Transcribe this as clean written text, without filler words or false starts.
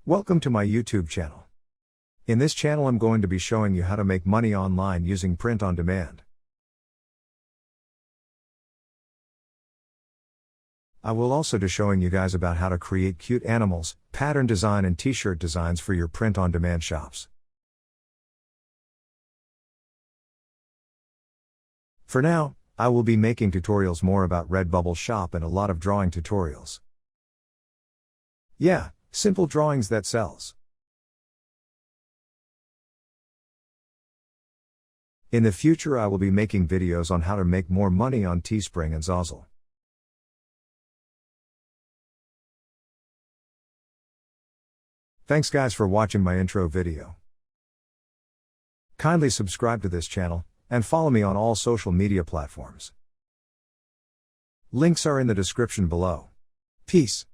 Welcome to my YouTube channel. In this channel I'm going to be showing you how to make money online using print on demand. I will also be showing you guys about how to create cute animals, pattern design and t-shirt designs for your print on demand shops. For now, I will be making tutorials more about Redbubble shop and a lot of drawing tutorials. Yeah, simple drawings that sells. In the future I will be making videos on how to make more money on Teespring and Zazzle. Thanks guys for watching my intro video. Kindly subscribe to this channel, and follow me on all social media platforms. Links are in the description below. Peace.